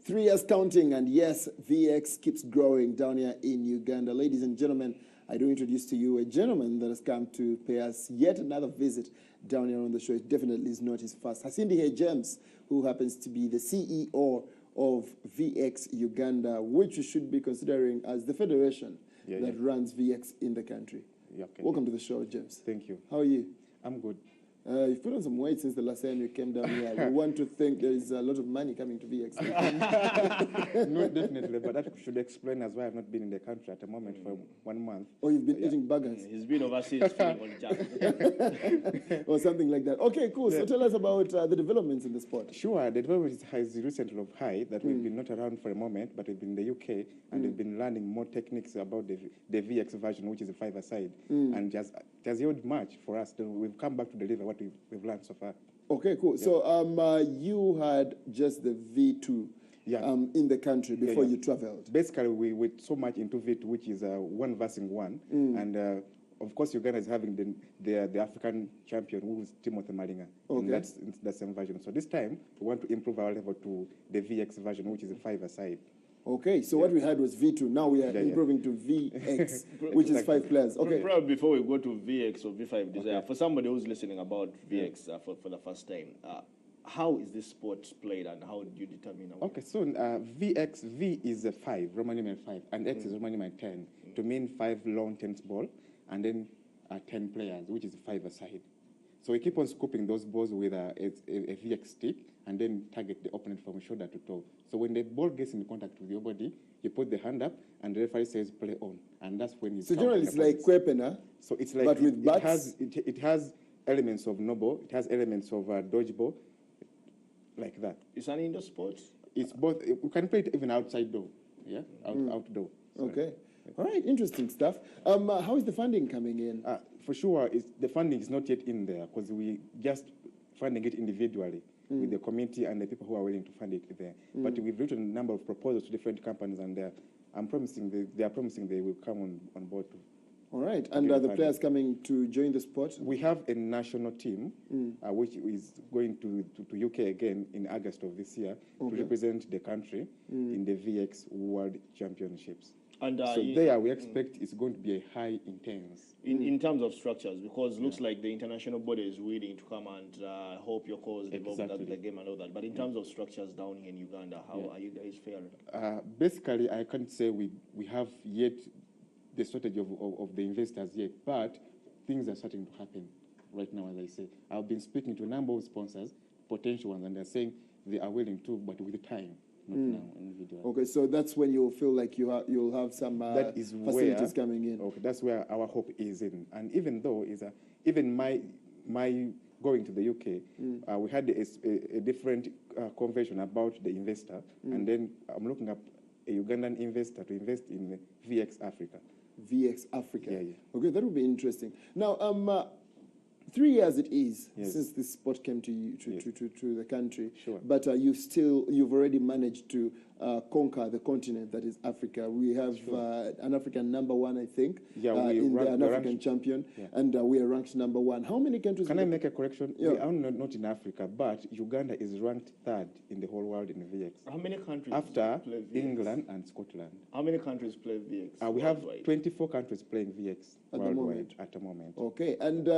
3 years counting, and yes, VX keeps growing down here in Uganda. Ladies and gentlemen, I do introduce to you a gentleman that has come to pay us yet another visit down here on the show. It definitely is not his first. Hasindihe James, who happens to be the CEO of VX Uganda, which you should be considering as the federation that runs VX in the country. Yeah, okay. Welcome to the show, James. Thank you. How are you? I'm good. You've put on some weight since the last time you came down here. We want to think there is a lot of money coming to VX. No, definitely, but that should explain as why I've not been in the country at the moment for 1 month. Oh, you've been eating burgers? He's been overseas feeling on junk. Or something like that. Okay, cool. So tell us about the developments in the sport. Sure, the development has recently of high that we've been not around for a moment, but we've been in the UK and we've been learning more techniques about the VX version, which is a 5-a-side, and just has yielded much for us. We've come back to deliver what we've learned so far. Okay, cool. Yeah. So you had just the V2 in the country before you traveled. Basically, we went so much into V2, which is 1 versus 1, and of course, Uganda is having the African champion, who is Timothy Malinga, in that same version. So this time, we want to improve our level to the VX version, which is a 5-a-side. Okay, so what we had was V2. Now we are improving to VX, which is 5 players. Okay. Probably before we go to VX or V5 Desire, for somebody who's listening about VX for the first time, how is this sport played and how do you determine? Okay, so VX, V is a 5, Roman numeral 5, and X is Roman numeral 10, to mean 5 long tennis ball, and then 10 players, which is 5-a-side. So we keep on scooping those balls with a VX stick and then target the opponent from shoulder to toe. So when the ball gets in contact with your body, you put the hand up and the referee says play on. And that's when you So generally it's like Kwepena, so it's like but with bats? It has elements of no-ball, it has elements of dodgeball, like that. It's an indoor sport? It's both. We can play it even outside though, outdoor. Sorry. Okay. All right, interesting stuff. How is the funding coming in? For sure, the funding is not yet in there because we just funding it individually with the community and the people who are willing to fund it there. But we've written a number of proposals to different companies, and they are promising they will come on board too. All right, and are the players coming to join the sport? We have a national team which is going to UK again in August of this year to represent the country in the VX World Championships. And so there we expect it's going to be a high intense. In terms of structures, because it looks like the international body is willing to come and help your cause develop the game and all that. But in terms of structures down here in Uganda, how are you guys faring? Basically, I can't say we have yet the shortage of the investors yet, but things are starting to happen right now, as I say. I've been speaking to a number of sponsors, potential ones, and they're saying they are willing to, but with time. Not now, individually. Okay, so that's when you'll feel like you'll have some facilities coming in. Okay, that's where our hope is in. And even though even my going to the UK, we had a different conversation about the investor, and then I'm looking up a Ugandan investor to invest in VX Africa. VX Africa. Yeah. Okay, that would be interesting. Now, 3 years it is since this sport came to you, to the country. Sure. But you've already managed to conquer the continent that is Africa. We have an African #1, I think. Yeah, an African champion, and we are ranked #1. How many countries? Can I make a correction? Yeah. We are not in Africa, but Uganda is ranked 3rd in the whole world in VX. How many countries after play VX? England and Scotland? How many countries play VX? We have 24 countries playing VX worldwide at the moment. Okay, and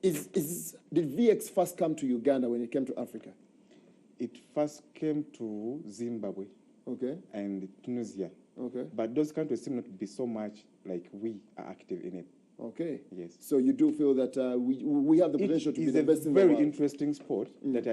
did VX first come to Uganda when it came to Africa? It first came to Zimbabwe and Tunisia. Okay. But those countries seem not to be so much like we are active in it. Okay. Yes. So you do feel that we have the potential to be the best in the world? It's a very interesting sport that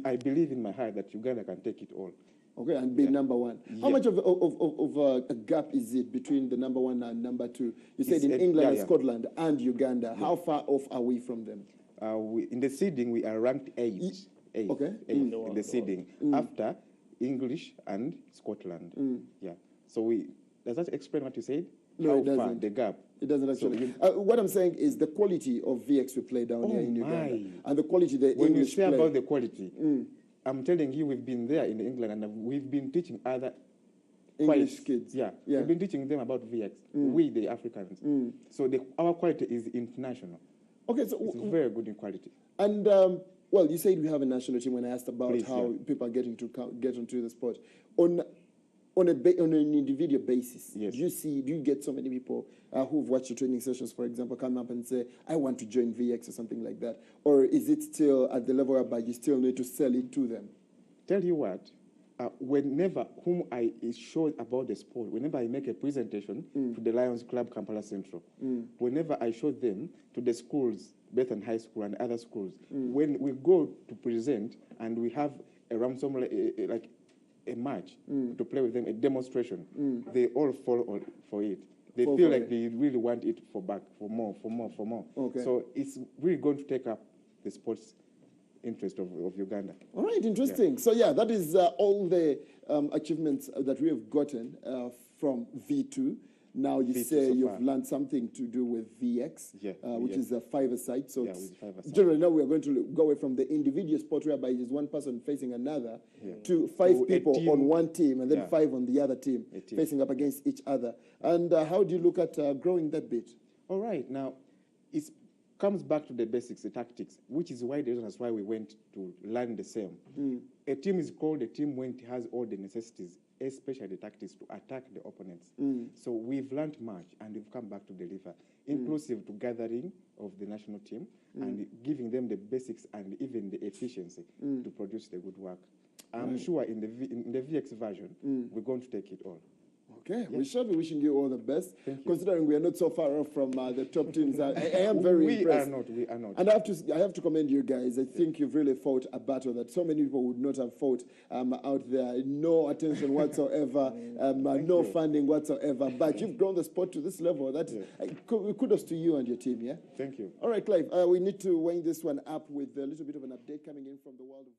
I believe in my heart that Uganda can take it all. Okay, and be #1. How much of a gap is it between the #1 and #2? You said in England, Scotland, and Uganda. Yeah. How far off are we from them? In the seeding, we are ranked 8. Okay. In the seeding, after English and Scotland. Yeah. So does that explain what you said? No, how it doesn't. Far the gap? It doesn't actually. What I'm saying is the quality of VX we play down here in Uganda, and the quality the when English you say play. About the quality, I'm telling you, we've been there in England, and we've been teaching other English kids. Yeah, we've been teaching them about VX. We, the Africans. So our quality is international. Okay, so it's very good in quality. And Well, you said we have a national team when I asked about Please, how yeah. people are getting to get onto the sport. On an individual basis, Yes. do you get so many people who've watched the training sessions, for example, come up and say, I want to join VX or something like that? Or is it still at the level whereby you still need to sell it to them? Tell you what, whenever whom I show about the sport, whenever I make a presentation to the Lions Club Kampala Central, whenever I show them to the schools, Bethan High School and other schools, when we go to present and we have a ransom, like a match to play with them, a demonstration, they all fall for it. They feel like they really want it for more. Okay. So it's really going to take up the sports interest of Uganda. All right, interesting. Yeah. So yeah, that is all the achievements that we have gotten from V2. Now you say you've learned something to do with VX, which is a five-a-side. So generally now we are going to go away from the individual sport whereby it is one person facing another to five people on one team and then five on the other team facing up against each other. And how do you look at growing that bit? All right, now it comes back to the basics, the tactics, which is why the reason is why we went to learn the same. A team is called a team when it has all the necessities, especially the tactics to attack the opponents. So we've learned much and we've come back to deliver, inclusive to gathering of the national team and giving them the basics and even the efficiency to produce the good work. I'm sure in the VX version, we're going to take it all. Okay, we shall be wishing you all the best. Considering we are not so far off from the top teams, I am very impressed. We are not. And I have to commend you guys. I think you've really fought a battle that so many people would not have fought out there. No attention whatsoever, no funding whatsoever. But you've grown the sport to this level. That kudos to you and your team. Yeah. Thank you. All right, Clive. We need to wind this one up with a little bit of an update coming in from the world of